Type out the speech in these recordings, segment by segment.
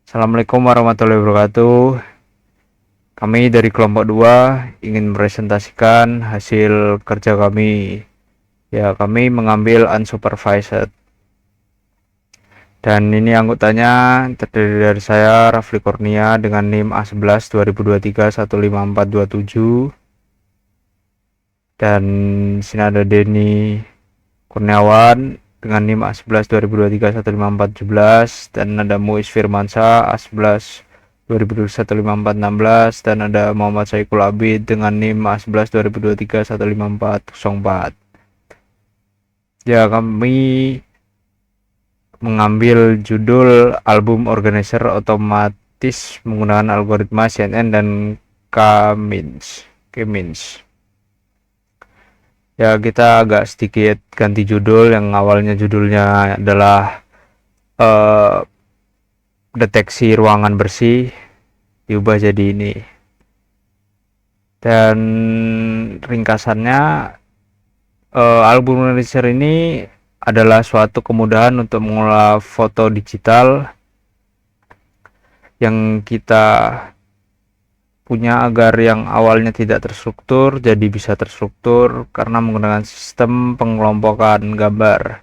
Assalamualaikum warahmatullahi wabarakatuh. Kami dari kelompok 2 ingin presentasikan hasil kerja kami. Ya, kami mengambil unsupervised. Dan ini anggotanya terdiri dari saya, Rafli Kurnia, dengan NIM A11 2023 15427. Dan sini ada Denny Kurniawan dengan NIM A11 2023 15417, dan ada Muiz Firmansyah A11 2021 15416, dan ada Muhammad Saikul Abid dengan NIM A11 2023 15404. Ya, kami mengambil judul album organizer otomatis menggunakan algoritma CNN dan K-means. Ya, kita agak sedikit ganti judul. Yang awalnya judulnya adalah deteksi ruangan bersih, diubah jadi ini. Dan ringkasannya, album organizer ini adalah suatu kemudahan untuk mengolah foto digital yang kita punya agar yang awalnya tidak terstruktur jadi bisa terstruktur karena menggunakan sistem pengelompokan gambar.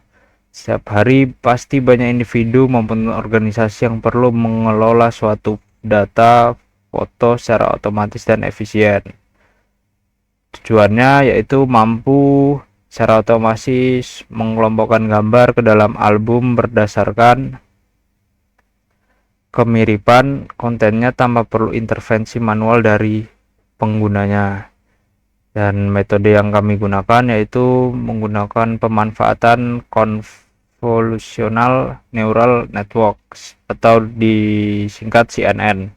Setiap hari pasti banyak individu maupun organisasi yang perlu mengelola suatu data foto secara otomatis dan efisien. Tujuannya yaitu mampu secara otomatis mengelompokkan gambar ke dalam album berdasarkan kemiripan kontennya tanpa perlu intervensi manual dari penggunanya. Dan metode yang kami gunakan yaitu menggunakan pemanfaatan convolutional neural networks atau disingkat CNN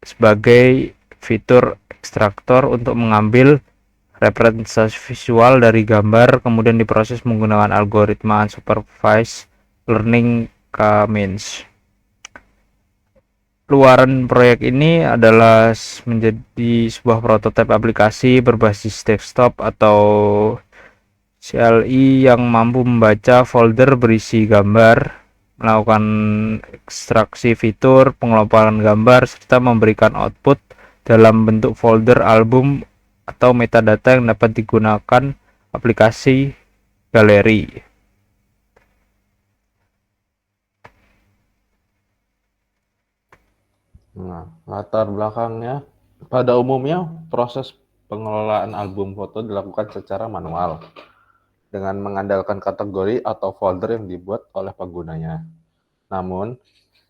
sebagai fitur ekstraktor untuk mengambil representasi visual dari gambar kemudian diproses menggunakan algoritma unsupervised learning K-means. Luaran proyek ini adalah menjadi sebuah prototipe aplikasi berbasis desktop atau CLI yang mampu membaca folder berisi gambar, melakukan ekstraksi fitur, pengelompokan gambar, serta memberikan output dalam bentuk folder album atau metadata yang dapat digunakan aplikasi galeri. Nah, latar belakangnya, pada umumnya proses pengelolaan album foto dilakukan secara manual dengan mengandalkan kategori atau folder yang dibuat oleh penggunanya. Namun,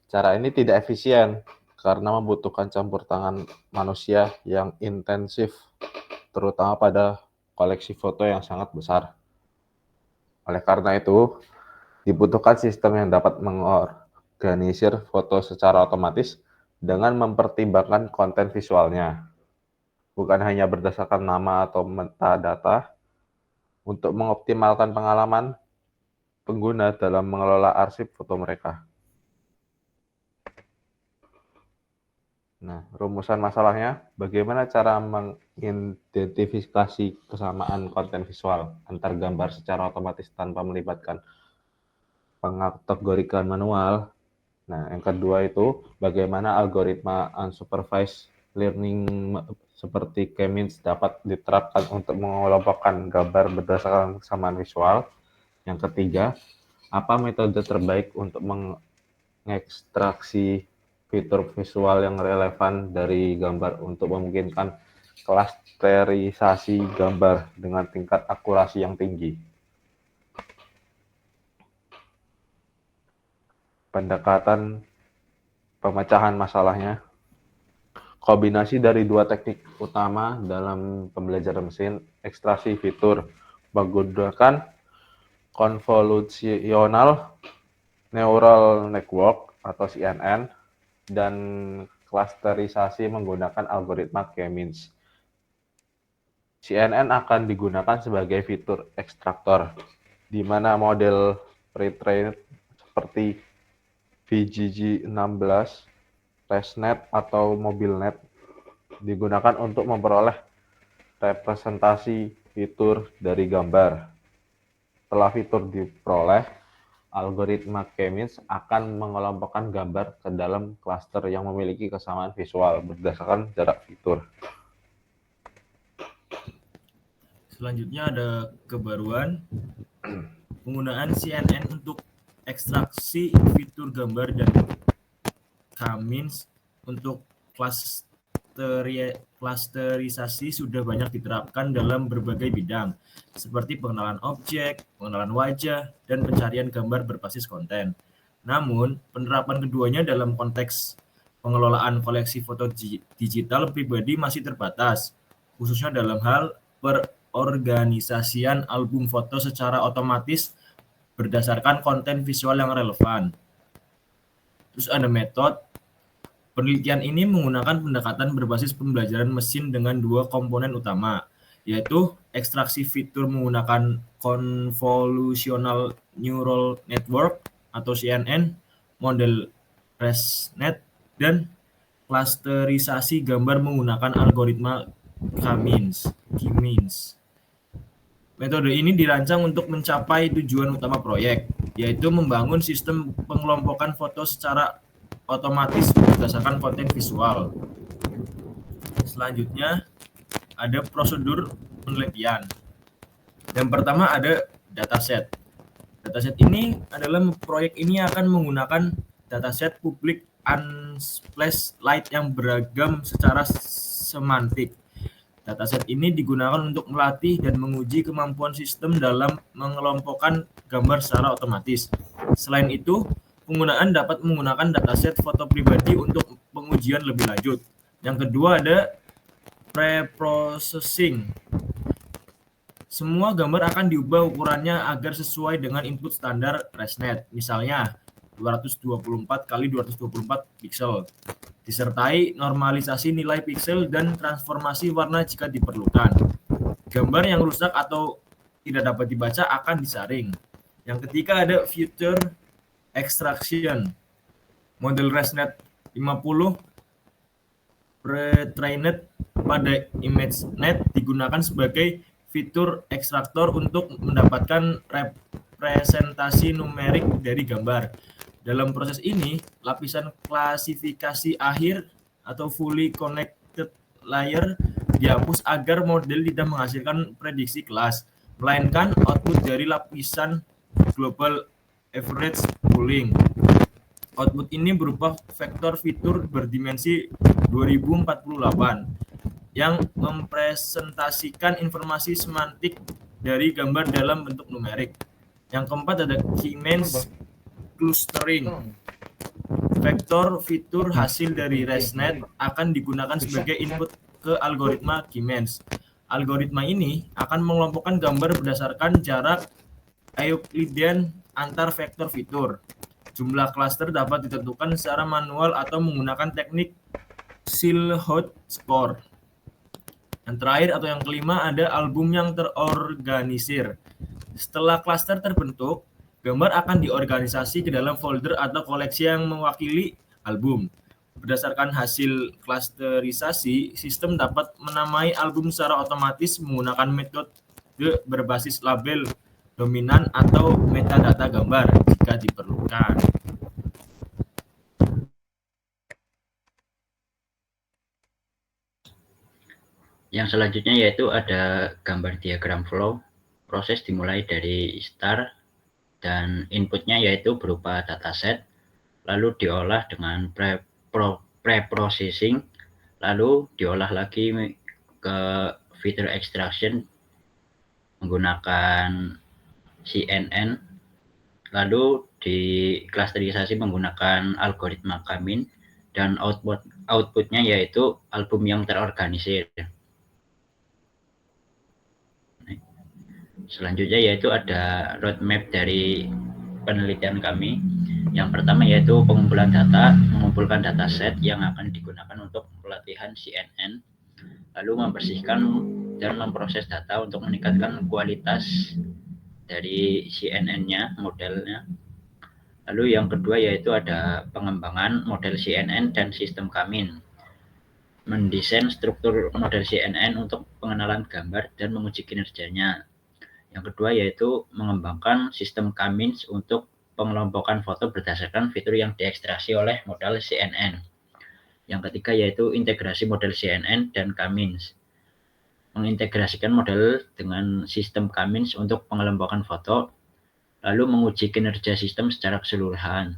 cara ini tidak efisien karena membutuhkan campur tangan manusia yang intensif, terutama pada koleksi foto yang sangat besar. Oleh karena itu, dibutuhkan sistem yang dapat mengorganisir foto secara otomatis dengan mempertimbangkan konten visualnya, bukan hanya berdasarkan nama atau metadata, untuk mengoptimalkan pengalaman pengguna dalam mengelola arsip foto mereka. Nah, rumusan masalahnya, bagaimana cara mengidentifikasi kesamaan konten visual antar gambar secara otomatis tanpa melibatkan pengkategorikan manual. Nah, yang kedua itu, bagaimana algoritma unsupervised learning seperti K-means dapat diterapkan untuk mengelompokkan gambar berdasarkan kesamaan visual. Yang ketiga, apa metode terbaik untuk mengekstraksi fitur visual yang relevan dari gambar untuk memungkinkan klasterisasi gambar dengan tingkat akurasi yang tinggi. Pendekatan pemecahan masalahnya, kombinasi dari dua teknik utama dalam pembelajaran mesin, ekstraksi fitur menggunakan convolutional neural network atau CNN dan klasterisasi menggunakan algoritma K-means. CNN akan digunakan sebagai fitur ekstraktor, di mana model pre-trained seperti VGG16, ResNet, atau MobileNet digunakan untuk memperoleh representasi fitur dari gambar. Setelah fitur diperoleh, Algoritma K-means akan mengelompokkan gambar ke dalam klaster yang memiliki kesamaan visual berdasarkan jarak fitur. Selanjutnya ada kebaruan penggunaan CNN untuk ekstraksi fitur gambar dan K-means untuk klasterisasi sudah banyak diterapkan dalam berbagai bidang, seperti pengenalan objek, pengenalan wajah, dan pencarian gambar berbasis konten. Namun, penerapan keduanya dalam konteks pengelolaan koleksi foto digital pribadi masih terbatas, khususnya dalam hal perorganisasian album foto secara otomatis berdasarkan konten visual yang relevan. Terus ada metode. Penelitian ini menggunakan pendekatan berbasis pembelajaran mesin dengan dua komponen utama, yaitu ekstraksi fitur menggunakan Convolutional Neural Network atau CNN, model ResNet, dan klasterisasi gambar menggunakan algoritma K-means. Metode ini dirancang untuk mencapai tujuan utama proyek, yaitu membangun sistem pengelompokan foto secara otomatis berdasarkan konten visual. Selanjutnya ada prosedur penelitian. Yang pertama ada dataset. Dataset ini adalah proyek ini akan menggunakan dataset publik unsplashed light yang beragam secara semantik. Dataset ini digunakan untuk melatih dan menguji kemampuan sistem dalam mengelompokkan gambar secara otomatis. Selain itu, penggunaan dapat menggunakan dataset foto pribadi untuk pengujian lebih lanjut. Yang kedua ada pre-processing. Semua gambar akan diubah ukurannya agar sesuai dengan input standar ResNet, misalnya 224 x 224 pixel, disertai normalisasi nilai pixel dan transformasi warna jika diperlukan. Gambar yang rusak atau tidak dapat dibaca akan disaring. Yang ketiga ada future extraction. Model ResNet 50 pre-trained pada ImageNet digunakan sebagai fitur ekstraktor untuk mendapatkan representasi numerik dari gambar. Dalam proses ini, lapisan klasifikasi akhir atau fully connected layer dihapus agar model tidak menghasilkan prediksi kelas, melainkan output dari lapisan global average pooling. Output ini berupa vektor fitur berdimensi 2048 yang mempresentasikan informasi semantik dari gambar dalam bentuk numerik. Yang keempat ada K-means clustering. Vektor fitur hasil dari ResNet akan digunakan sebagai input ke algoritma K-means. Algoritma ini akan mengelompokkan gambar berdasarkan jarak Euclidean antar vektor fitur. Jumlah klaster dapat ditentukan secara manual atau menggunakan teknik Silhouette score. Yang terakhir atau yang kelima ada album yang terorganisir. Setelah klaster terbentuk, gambar akan diorganisasi ke dalam folder atau koleksi yang mewakili album. Berdasarkan hasil klasterisasi, sistem dapat menamai album secara otomatis menggunakan metode berbasis label dominan atau metadata gambar jika diperlukan. Yang selanjutnya yaitu ada gambar diagram flow. Proses dimulai dari start dan inputnya yaitu berupa dataset, lalu diolah dengan pre-processing, lalu diolah lagi ke feature extraction menggunakan CNN, lalu diklasterisasi menggunakan algoritma K-means, dan outputnya yaitu album yang terorganisir. Selanjutnya yaitu ada roadmap dari penelitian kami. Yang pertama yaitu pengumpulan data, mengumpulkan dataset yang akan digunakan untuk pelatihan CNN, lalu membersihkan dan memproses data untuk meningkatkan kualitas dari CNN-nya, modelnya. Lalu yang kedua yaitu ada pengembangan model CNN dan sistem K-means. Mendesain struktur model CNN untuk pengenalan gambar dan menguji kinerjanya. Yang kedua yaitu mengembangkan sistem K-means untuk pengelompokan foto berdasarkan fitur yang diekstraksi oleh model CNN. Yang ketiga yaitu integrasi model CNN dan K-means. Mengintegrasikan model dengan sistem K-means untuk pengelompokan foto, lalu menguji kinerja sistem secara keseluruhan.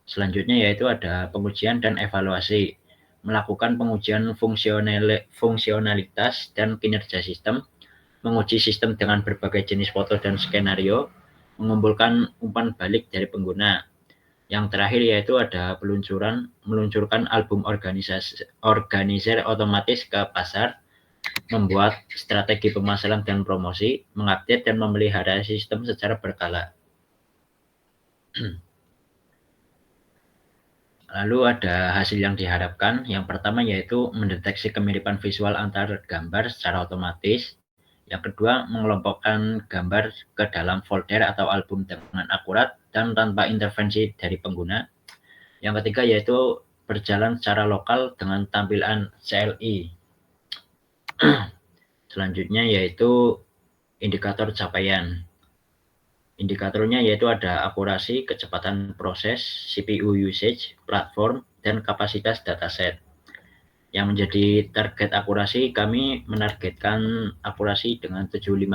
Selanjutnya yaitu ada pengujian dan evaluasi, melakukan pengujian fungsionalitas dan kinerja sistem, menguji sistem dengan berbagai jenis foto dan skenario, mengumpulkan umpan balik dari pengguna. Yang terakhir yaitu ada meluncurkan album organizer otomatis ke pasar, membuat strategi pemasaran dan promosi, mengupdate dan memelihara sistem secara berkala. Lalu ada hasil yang diharapkan. Yang pertama yaitu mendeteksi kemiripan visual antar gambar secara otomatis. Yang kedua, mengelompokkan gambar ke dalam folder atau album dengan akurat dan tanpa intervensi dari pengguna. Yang ketiga yaitu berjalan secara lokal dengan tampilan CLI. Selanjutnya yaitu indikator capaian. Indikatornya yaitu ada akurasi, kecepatan proses, CPU usage, platform, dan kapasitas dataset. Yang menjadi target akurasi, kami menargetkan akurasi dengan 75%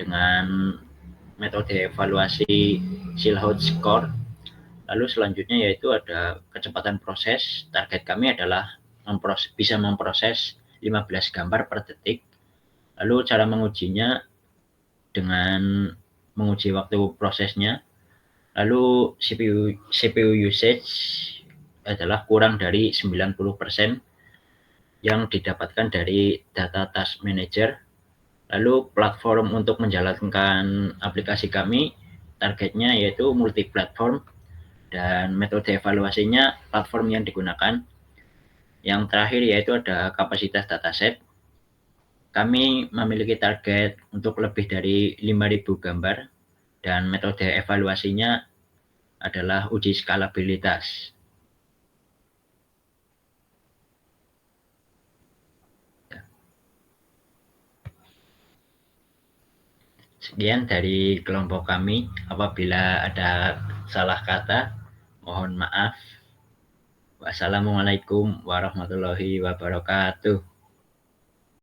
dengan metode evaluasi Silhouette Score. Lalu selanjutnya yaitu ada kecepatan proses. Target kami adalah bisa memproses 15 gambar per detik. Lalu cara mengujinya dengan menguji waktu prosesnya. Lalu CPU usage adalah kurang dari 90% yang didapatkan dari data task manager. Lalu platform untuk menjalankan aplikasi kami, targetnya yaitu multi platform, dan metode evaluasinya platform yang digunakan. Yang terakhir yaitu ada kapasitas dataset. Kami memiliki target untuk lebih dari 5.000 gambar, dan metode evaluasinya adalah uji skalabilitas. Sekian dari kelompok kami. Apabila ada salah kata, mohon maaf. Wassalamualaikum warahmatullahi wabarakatuh.